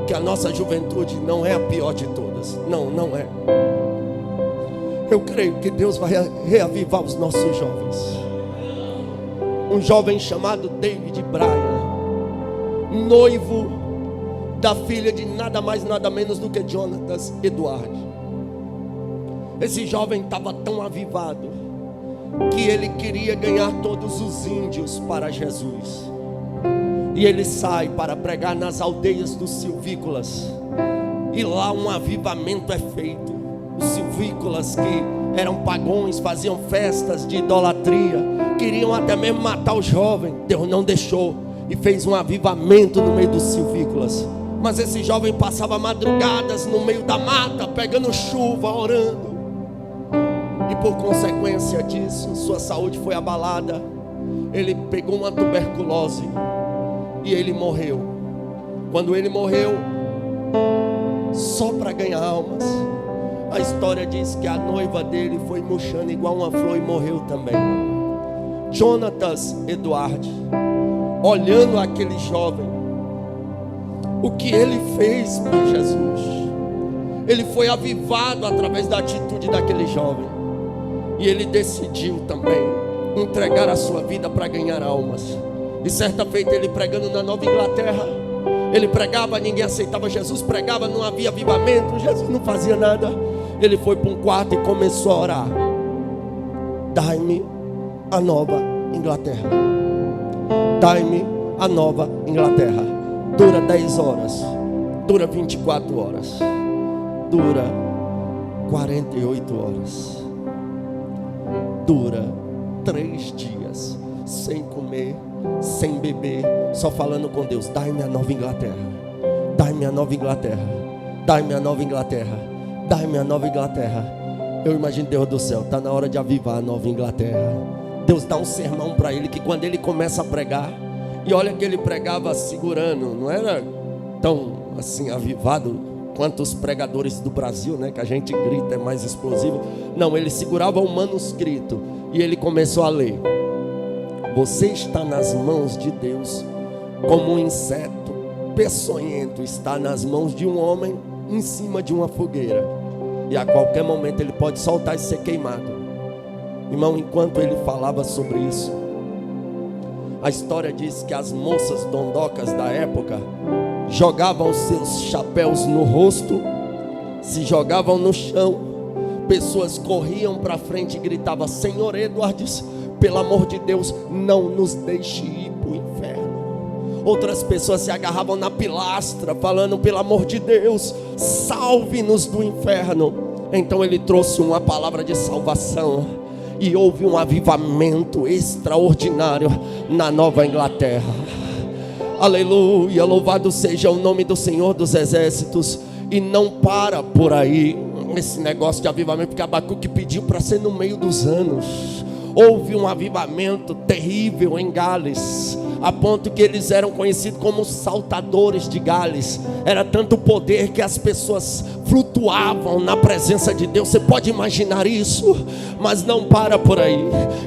S1: que a nossa juventude não é a pior de todas. Não é. Eu creio que Deus vai reavivar os nossos jovens. Um jovem chamado David Bryan, noivo da filha de nada mais, nada menos do que Jonatas Eduardo. Esse jovem estava tão avivado que ele queria ganhar todos os índios para Jesus. E ele sai para pregar nas aldeias dos silvícolas. E lá um avivamento é feito. Os silvícolas, que eram pagões, faziam festas de idolatria, queriam até mesmo matar o jovem. Deus não deixou e fez um avivamento no meio dos silvícolas. Mas esse jovem passava madrugadas no meio da mata, pegando chuva, orando. E por consequência disso, sua saúde foi abalada. Ele pegou uma tuberculose e ele morreu. Quando ele morreu, só para ganhar almas, a história diz que a noiva dele foi murchando igual uma flor e morreu também. Jonatas Eduardo, olhando aquele jovem, o que ele fez para Jesus, ele foi avivado através da atitude daquele jovem. E ele decidiu também entregar a sua vida para ganhar almas. E certa feita, ele pregando na Nova Inglaterra, ele pregava, ninguém aceitava Jesus, pregava, não havia avivamento, Jesus não fazia nada. Ele foi para um quarto e começou a orar: dai-me a Nova Inglaterra, dai-me a Nova Inglaterra. Dura 10 horas, dura 24 horas, dura 48 horas, dura 3 dias, sem comer, sem beber, só falando com Deus: dai-me a Nova Inglaterra, dai-me a Nova Inglaterra, dai-me a Nova Inglaterra, dai-me a Nova Inglaterra. Eu imagino, Deus do céu, está na hora de avivar a Nova Inglaterra. Deus dá um sermão para ele, que quando ele começa a pregar, e olha que ele pregava segurando, não era tão assim avivado quanto os pregadores do Brasil, né, que a gente grita, é mais explosivo. Não, ele segurava um manuscrito e ele começou a ler: você está nas mãos de Deus, como um inseto peçonhento está nas mãos de um homem em cima de uma fogueira, e a qualquer momento ele pode soltar e ser queimado. Irmão, enquanto ele falava sobre isso, a história diz que as moças dondocas da época jogavam seus chapéus no rosto, se jogavam no chão. Pessoas corriam para frente e gritavam: Senhor Edwards, pelo amor de Deus, não nos deixe ir para o inferno. Outras pessoas se agarravam na pilastra, falando: pelo amor de Deus, salve-nos do inferno. Então ele trouxe uma palavra de salvação, e houve um avivamento extraordinário na Nova Inglaterra. Aleluia, louvado seja o nome do Senhor dos Exércitos. E não para por aí esse negócio de avivamento, porque Abacuque pediu para ser no meio dos anos. Houve um avivamento terrível em Gales, a ponto que eles eram conhecidos como saltadores de Gales. Era tanto poder que as pessoas flutuavam na presença de Deus. Você pode imaginar isso? Mas não para por aí.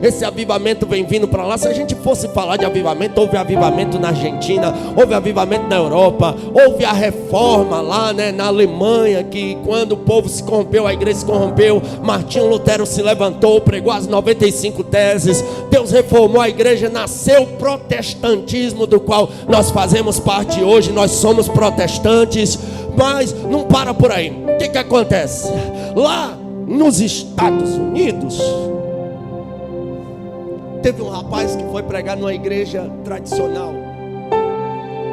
S1: Esse avivamento vem vindo para lá. Se a gente fosse falar de avivamento, houve avivamento na Argentina, houve avivamento na Europa, houve a reforma lá, né, na Alemanha, que quando o povo se corrompeu, a igreja se corrompeu, Martinho Lutero se levantou, pregou as 95 teses, Deus reformou a igreja, nasceu o protestantismo, do qual nós fazemos parte hoje. Nós somos protestantes. Mas não para por aí. O que acontece? Lá nos Estados Unidos, teve um rapaz que foi pregar numa igreja tradicional,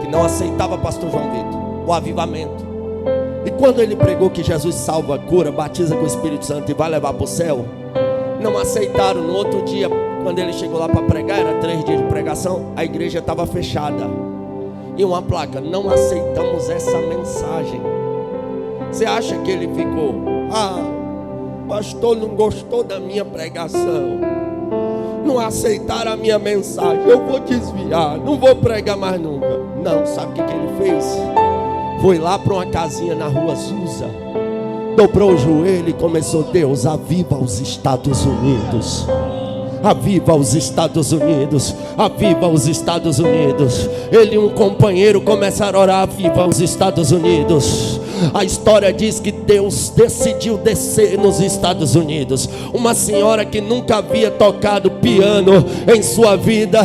S1: que não aceitava pastor João Vitor, o avivamento. E quando ele pregou que Jesus salva, cura, batiza com o Espírito Santo e vai levar para o céu, não aceitaram. No outro dia, quando ele chegou lá para pregar, era 3 dias de pregação, a igreja estava fechada. E uma placa: não aceitamos essa mensagem. Você acha que ele ficou: pastor não gostou da minha pregação, não aceitaram a minha mensagem, eu vou desviar, não vou pregar mais nunca? Não, sabe o que ele fez? Foi lá para uma casinha na rua Azusa, dobrou o joelho e começou: Deus, aviva os Estados Unidos, aviva os Estados Unidos, aviva os Estados Unidos. Ele e um companheiro começaram a orar: aviva os Estados Unidos. A história diz que Deus decidiu descer nos Estados Unidos. Uma senhora que nunca havia tocado piano em sua vida,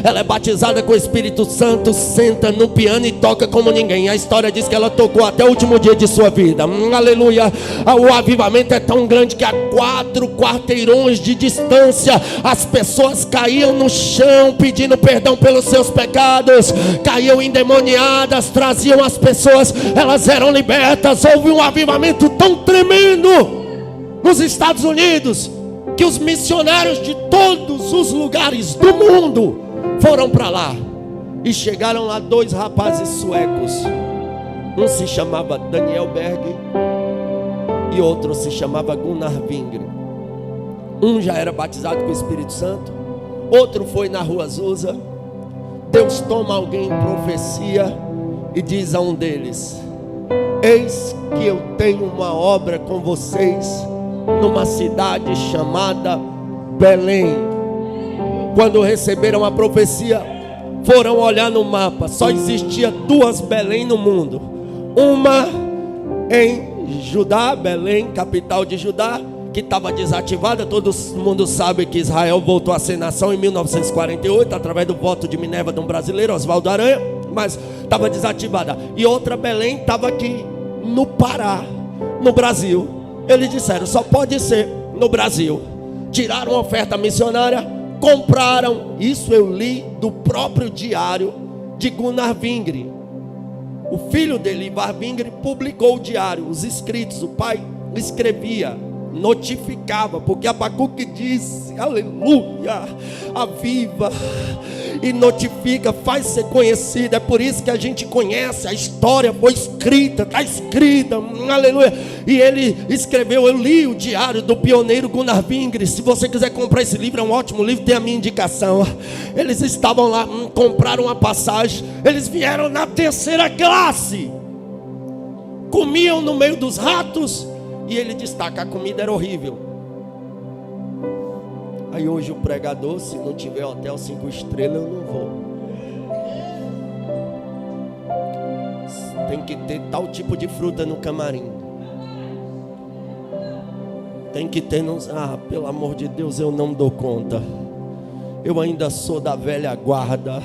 S1: ela é batizada com o Espírito Santo, senta no piano e toca como ninguém. A história diz que ela tocou até o último dia de sua vida. Aleluia. O avivamento é tão grande que a 4 quarteirões de distância as pessoas caíam no chão pedindo perdão pelos seus pecados, caíam endemoniadas, traziam as pessoas, elas eram libertas. Houve um avivamento tão tremendo nos Estados Unidos que os missionários de todos os lugares do mundo foram para lá. E chegaram lá 2 rapazes suecos. Um se chamava Daniel Berg e outro se chamava Gunnar Wingren. Um já era batizado com o Espírito Santo, outro foi na Rua Azusa. Deus toma alguém em profecia e diz a um deles: eis que eu tenho uma obra com vocês numa cidade chamada Belém. Quando receberam a profecia, foram olhar no mapa. Só existia 2 Belém no mundo. Uma em Judá, Belém, capital de Judá, que estava desativada. Todo mundo sabe que Israel voltou a ser nação em 1948, através do voto de Minerva de um brasileiro, Oswaldo Aranha, mas estava desativada. E outra Belém estava aqui no Pará, no Brasil. Eles disseram: só pode ser no Brasil. Tiraram a oferta missionária, compraram. Isso eu li do próprio diário de Gunnar Wingren. O filho dele, Ivar Wingren, publicou o diário, os escritos. O pai escrevia, notificava, porque Abacuque disse: aleluia, aviva e notifica, faz ser conhecida. É por isso que a gente conhece, a história foi escrita, está escrita, aleluia. E ele escreveu, eu li o diário do pioneiro Gunnar Wingren. Se você quiser comprar esse livro, é um ótimo livro, tem a minha indicação. Eles estavam lá, compraram uma passagem, eles vieram na 3ª classe, comiam no meio dos ratos. E ele destaca: a comida era horrível. Aí hoje o pregador, se não tiver hotel 5 estrelas, eu não vou. Tem que ter tal tipo de fruta no camarim. Tem que ter nos... pelo amor de Deus, eu não dou conta. Eu ainda sou da velha guarda.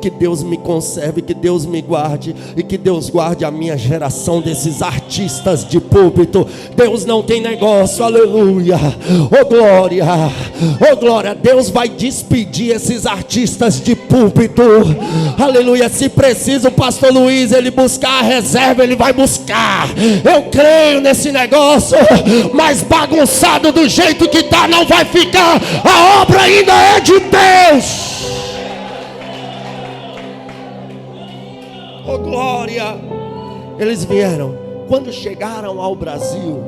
S1: Que Deus me conserve, que Deus me guarde, e que Deus guarde a minha geração desses artistas de púlpito. Deus não tem negócio, aleluia. Oh glória, oh glória. Deus vai despedir esses artistas de púlpito, aleluia. Se preciso o pastor Luiz ele buscar a reserva, ele vai buscar. Eu creio nesse negócio, mas bagunçado do jeito que está não vai ficar. A obra ainda é de Deus. Oh glória. Eles vieram. Quando chegaram ao Brasil,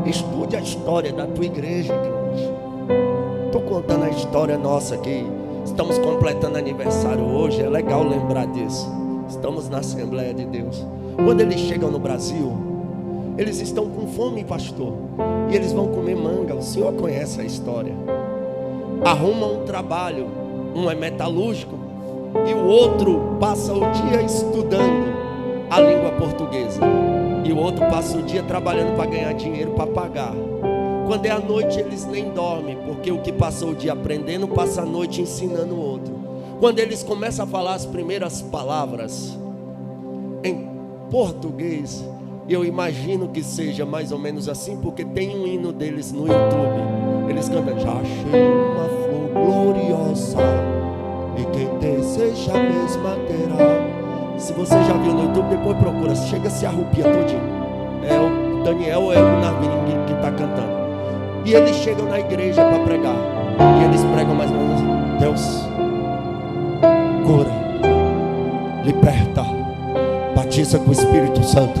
S1: estude a história da tua igreja, igreja. Estou contando a história nossa aqui. Estamos completando aniversário hoje. É legal lembrar disso. Estamos na Assembleia de Deus. Quando eles chegam no Brasil, eles estão com fome, pastor, e eles vão comer manga. O senhor conhece a história. Arrumam um trabalho. Um é metalúrgico e o outro passa o dia estudando a língua portuguesa, e o outro passa o dia trabalhando para ganhar dinheiro para pagar. Quando é à noite eles nem dormem, porque o que passou o dia aprendendo passa a noite ensinando o outro. Quando eles começam a falar as primeiras palavras em português, eu imagino que seja mais ou menos assim, porque tem um hino deles no YouTube. Eles cantam: já achei uma flor gloriosa, e quem deseja a mesma terá. Se você já viu no YouTube, depois procura, chega, se arrupia todinho. É o Daniel ou é o Gunnar Wingren que está cantando. E eles chegam na igreja para pregar, e eles pregam mais ou menos assim: Deus cura, liberta, batiza com o Espírito Santo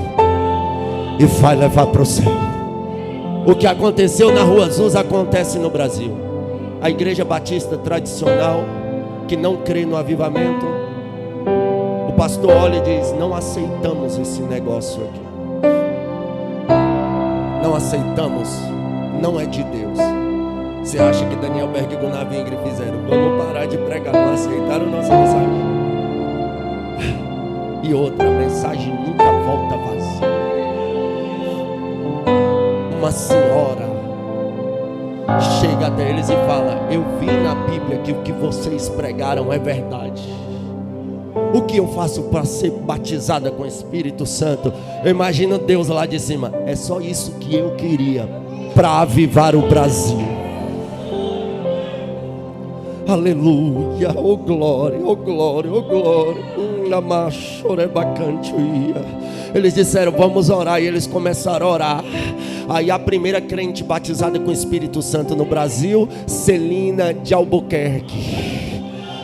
S1: e vai levar para o céu. O que aconteceu na Rua Azusa acontece no Brasil. A igreja batista tradicional, que não crê no avivamento, o pastor olha e diz: não aceitamos esse negócio aqui, não aceitamos, não é de Deus. Você acha que Daniel Berg e Gunnar Wingren fizeram? Vamos parar de pregar, não aceitaram nossa mensagem. E outra, a mensagem nunca volta vazia. Uma senhora chega até eles e fala: eu vi na Bíblia que o que vocês pregaram é verdade. O que eu faço para ser batizada com o Espírito Santo? Eu imagino Deus lá de cima: é só isso que eu queria para avivar o Brasil. Aleluia, oh glória, oh glória, oh glória. Eles disseram: vamos orar. E eles começaram a orar. Aí a primeira crente batizada com o Espírito Santo no Brasil, Celina de Albuquerque.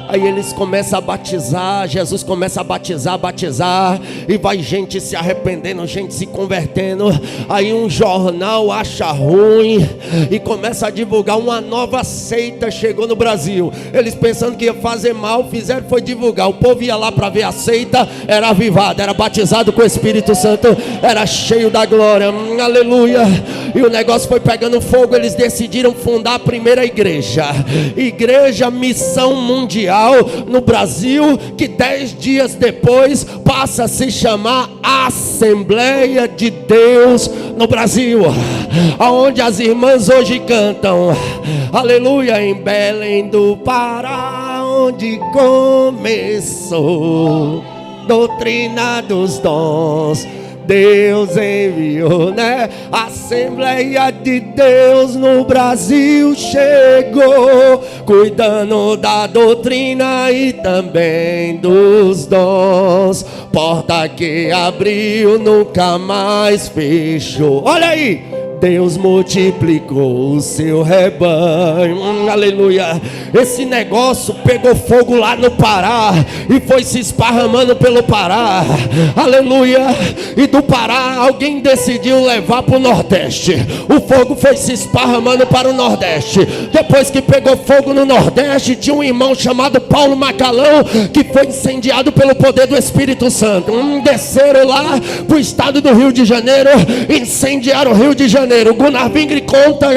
S1: Aí eles começam a batizar, Jesus começa a batizar, e vai gente se arrependendo, gente se convertendo. Aí um jornal acha ruim e começa a divulgar: uma nova seita chegou no Brasil. Eles pensando que ia fazer mal, fizeram foi divulgar. O povo ia lá para ver a seita, era avivado, era batizado com o Espírito Santo, era cheio da glória, aleluia. E o negócio foi pegando fogo. Eles decidiram fundar a primeira igreja, Igreja Missão Mundial no Brasil, que 10 dias depois passa a se chamar Assembleia de Deus no Brasil, aonde as irmãs hoje cantam, aleluia, em Belém do Pará, onde começou doutrina dos dons, Deus enviou, né? Assembleia de Deus no Brasil chegou, cuidando da doutrina e também dos dons. Porta que abriu nunca mais fechou. Olha aí, Deus multiplicou o seu rebanho, aleluia. Esse negócio pegou fogo lá no Pará e foi se esparramando pelo Pará, aleluia. E do Pará alguém decidiu levar para o Nordeste. O fogo foi se esparramando para o Nordeste. Depois que pegou fogo no Nordeste, tinha um irmão chamado Paulo Macalão, que foi incendiado pelo poder do Espírito Santo. Desceram lá para o estado do Rio de Janeiro, incendiaram o Rio de Janeiro. Gunnar Vingre conta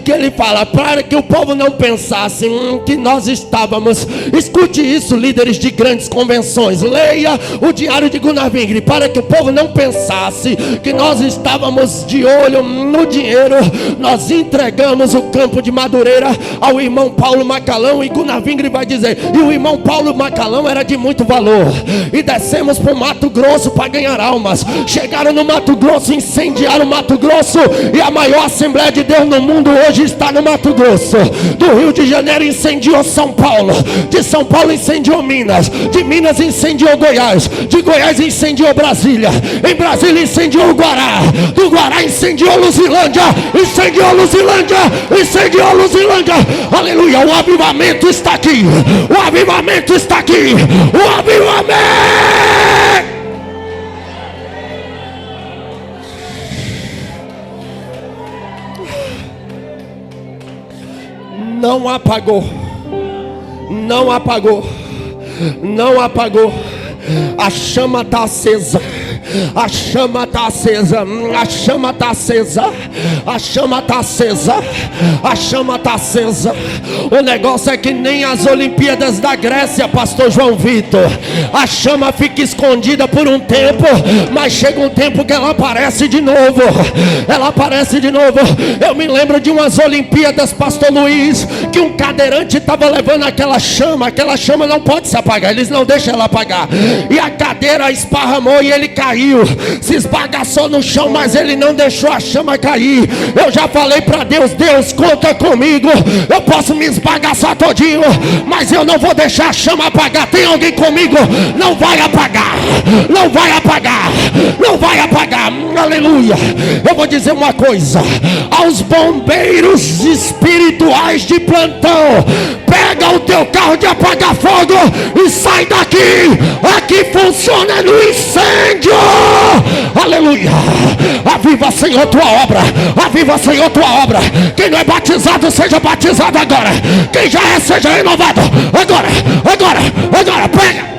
S1: que ele fala: para que o povo não pensasse que nós estávamos, escute isso, líderes de grandes convenções, leia o diário de Gunnar Vingre, para que o povo não pensasse que nós estávamos de olho no dinheiro, nós entregamos o campo de Madureira ao irmão Paulo Macalão. E Gunnar Vingre vai dizer: e o irmão Paulo Macalão era de muito valor, e descemos para o Mato Grosso para ganhar almas. Chegaram no Mato Grosso, incendiaram o Mato Grosso, e a maior Assembleia de Deus no mundo hoje está no Mato Grosso. Do Rio de Janeiro incendiou São Paulo, de São Paulo incendiou Minas, de Minas incendiou Goiás, de Goiás incendiou Brasília, em Brasília incendiou Guará, do Guará incendiou Luzilândia, incendiou Luzilândia, incendiou Luzilândia, aleluia. O avivamento está aqui, o avivamento está aqui, o avivamento. Não apagou, não apagou, não apagou. A chama está acesa, a chama está acesa, a chama está acesa, a chama está acesa, a chama está acesa. O negócio é que nem as Olimpíadas da Grécia, pastor João Vitor, a chama fica escondida por um tempo, mas chega um tempo que ela aparece de novo, ela aparece de novo. Eu me lembro de umas Olimpíadas, pastor Luiz, que um cadeirante estava levando aquela chama não pode se apagar, eles não deixam ela apagar, e a cadeira esparramou e ele caiu, se esbagaçou no chão, mas ele não deixou a chama cair. Eu já falei para Deus: Deus, conta comigo, eu posso me esbagaçar todinho, mas eu não vou deixar a chama apagar. Tem alguém comigo? Não vai apagar, não vai apagar, não vai apagar, aleluia. Eu vou dizer uma coisa aos bombeiros espirituais de plantão: pega o teu carro de apagar fogo e sai daqui. Aqui funciona no incêndio, aleluia. Aviva, Senhor, tua obra, aviva, Senhor, tua obra. Quem não é batizado, seja batizado agora. Quem já é, seja renovado agora, agora, agora. Pega.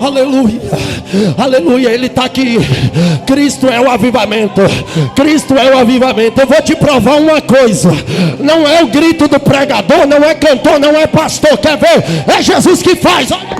S1: aleluia, aleluia, Ele está aqui. Cristo é o avivamento, Cristo é o avivamento. Eu vou te provar uma coisa: não é o grito do pregador, não é cantor, não é pastor, quer ver? É Jesus que faz. Olha.